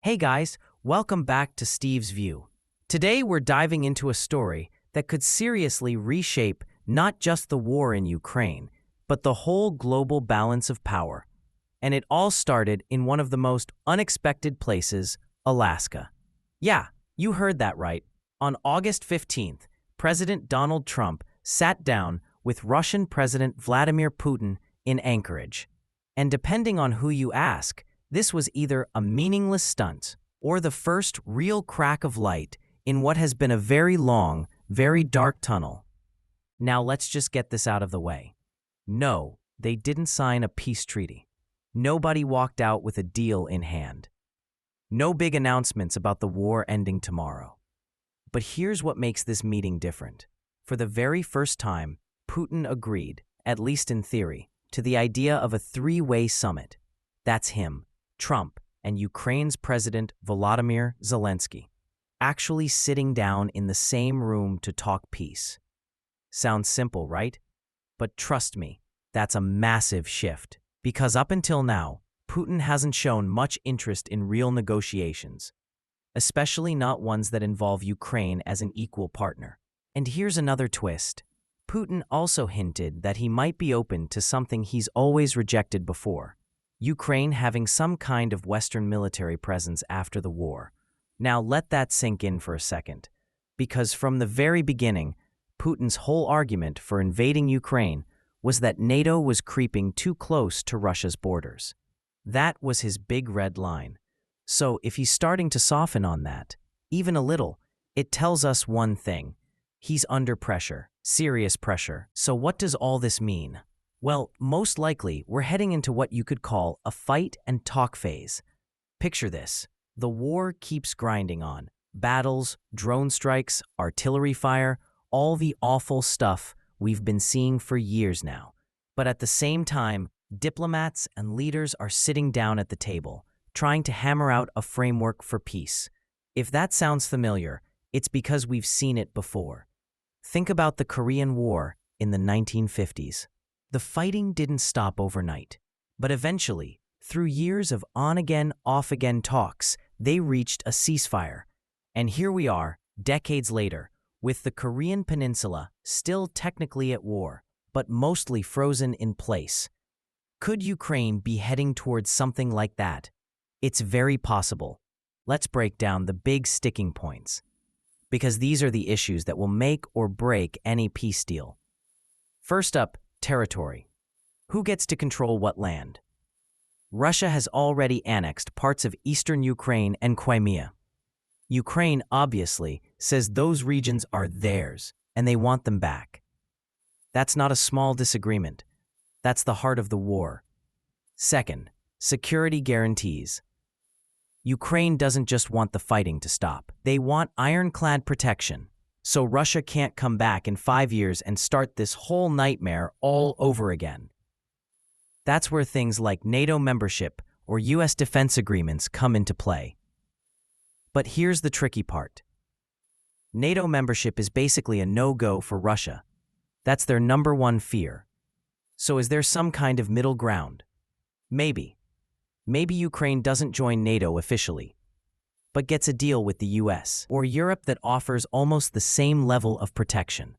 Hey guys, welcome back to Steve's View. Today we're diving into a story that could seriously reshape not just the war in Ukraine, but the whole global balance of power. And it all started in one of the most unexpected places, Alaska. Yeah, you heard that right. On August 15th, President Donald Trump sat down with Russian President Vladimir Putin in Anchorage. And depending on who you ask, this was either a meaningless stunt or the first real crack of light in what has been a very long, very dark tunnel. Now let's just get this out of the way. No, they didn't sign a peace treaty. Nobody walked out with a deal in hand. No big announcements about the war ending tomorrow. But here's what makes this meeting different. For the very first time, Putin agreed, at least in theory, to the idea of a three-way summit. That's him, Trump, and Ukraine's President Volodymyr Zelenskyy, actually sitting down in the same room to talk peace. Sounds simple, right? But trust me, that's a massive shift. Because up until now, Putin hasn't shown much interest in real negotiations, especially not ones that involve Ukraine as an equal partner. And here's another twist. Putin also hinted that he might be open to something he's always rejected before: Ukraine having some kind of Western military presence after the war. Now let that sink in for a second, because from the very beginning, Putin's whole argument for invading Ukraine was that NATO was creeping too close to Russia's borders. That was his big red line. So if he's starting to soften on that, even a little, it tells us one thing. He's under pressure, serious pressure. So what does all this mean? Well, most likely, we're heading into what you could call a fight and talk phase. Picture this. The war keeps grinding on. Battles, drone strikes, artillery fire, all the awful stuff we've been seeing for years now. But at the same time, diplomats and leaders are sitting down at the table, trying to hammer out a framework for peace. If that sounds familiar, it's because we've seen it before. Think about the Korean War in the 1950s. The fighting didn't stop overnight, but eventually, through years of on-again, off-again talks, they reached a ceasefire. And here we are, decades later, with the Korean peninsula still technically at war, but mostly frozen in place. Could Ukraine be heading towards something like that? It's very possible. Let's break down the big sticking points, because these are the issues that will make or break any peace deal. First up, territory. Who gets to control what land? Russia has already annexed parts of eastern Ukraine and Crimea. Ukraine, obviously, says those regions are theirs, and they want them back. That's not a small disagreement. That's the heart of the war. Second, security guarantees. Ukraine doesn't just want the fighting to stop. They want ironclad protection, so Russia can't come back in 5 years and start this whole nightmare all over again. That's where things like NATO membership or U.S. defense agreements come into play. But here's the tricky part. NATO membership is basically a no-go for Russia. That's their number one fear. So is there some kind of middle ground? Maybe. Maybe Ukraine doesn't join NATO officially, but gets a deal with the US or Europe that offers almost the same level of protection.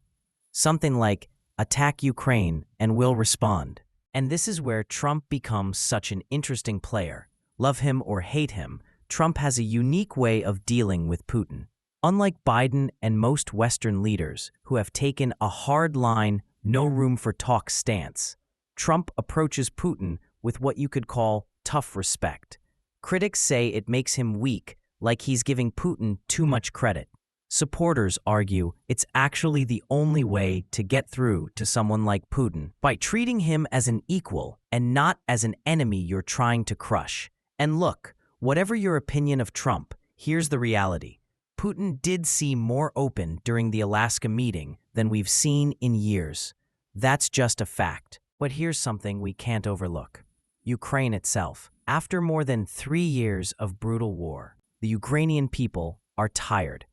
Something like, attack Ukraine and we'll respond. And this is where Trump becomes such an interesting player. Love him or hate him, Trump has a unique way of dealing with Putin. Unlike Biden and most Western leaders who have taken a hard line, no room for talk stance, Trump approaches Putin with what you could call tough respect. Critics say it makes him weak, like he's giving Putin too much credit. Supporters argue it's actually the only way to get through to someone like Putin, by treating him as an equal and not as an enemy you're trying to crush. And look, whatever your opinion of Trump, here's the reality. Putin did seem more open during the Alaska meeting than we've seen in years. That's just a fact. But here's something we can't overlook. Ukraine itself. After more than 3 years of brutal war, the Ukrainian people are tired.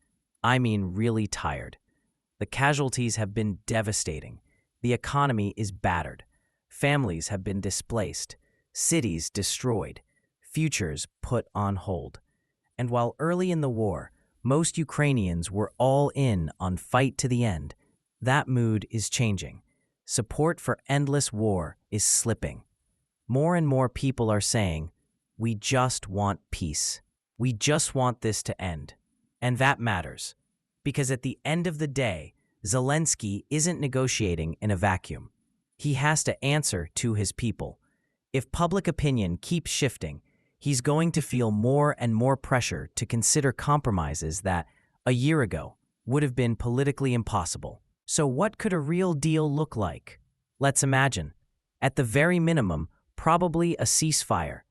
I mean really tired. The casualties have been devastating. The economy is battered. Families have been displaced. Cities destroyed. Futures put on hold. And while early in the war, most Ukrainians were all in on fight to the end, that mood is changing. Support for endless war is slipping. More and more people are saying, we just want peace. We just want this to end. And that matters, because at the end of the day, Zelenskyy isn't negotiating in a vacuum. He has to answer to his people. If public opinion keeps shifting, he's going to feel more and more pressure to consider compromises that, a year ago, would have been politically impossible. So what could a real deal look like? Let's imagine. At the very minimum, probably a ceasefire.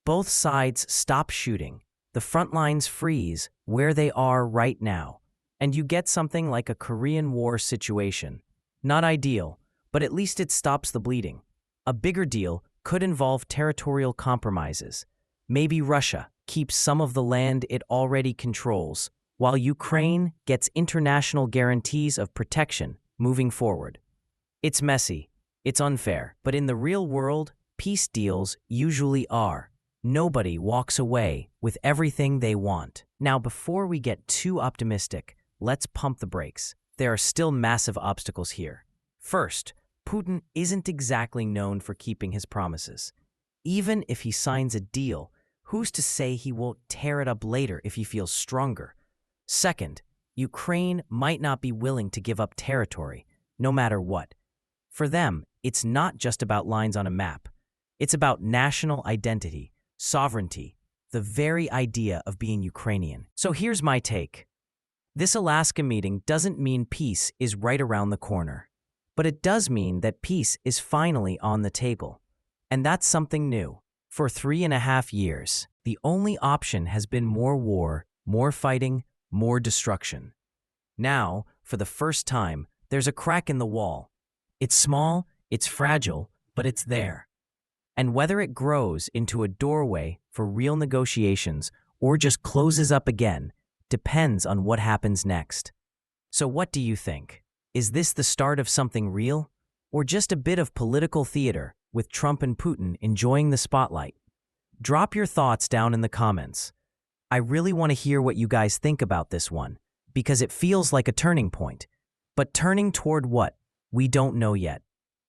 Both sides stop shooting. The front lines freeze where they are right now. And you get something like a Korean War situation. Not ideal, but at least it stops the bleeding. A bigger deal could involve territorial compromises. Maybe Russia keeps some of the land it already controls, while Ukraine gets international guarantees of protection moving forward. It's messy, it's unfair, but in the real world, peace deals usually are. Nobody walks away with everything they want. Now, before we get too optimistic, let's pump the brakes. There are still massive obstacles here. First, Putin isn't exactly known for keeping his promises. Even if he signs a deal, who's to say he won't tear it up later if he feels stronger? Second, Ukraine might not be willing to give up territory, no matter what. For them, it's not just about lines on a map. It's about national identity, sovereignty, the very idea of being Ukrainian. So here's my take. This Alaska meeting doesn't mean peace is right around the corner, but it does mean that peace is finally on the table. And that's something new. For 3.5 years, the only option has been more war, more fighting, more destruction. Now, for the first time, there's a crack in the wall. It's small, it's fragile, but it's there. And whether it grows into a doorway for real negotiations or just closes up again, depends on what happens next. So what do you think? Is this the start of something real? Or just a bit of political theater with Trump and Putin enjoying the spotlight? Drop your thoughts down in the comments. I really want to hear what you guys think about this one, because it feels like a turning point. But turning toward what? We don't know yet.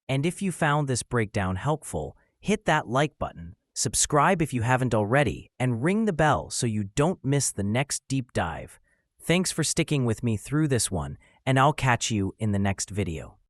And if you found this breakdown helpful, hit that like button, subscribe if you haven't already, and ring the bell so you don't miss the next deep dive. Thanks for sticking with me through this one, and I'll catch you in the next video.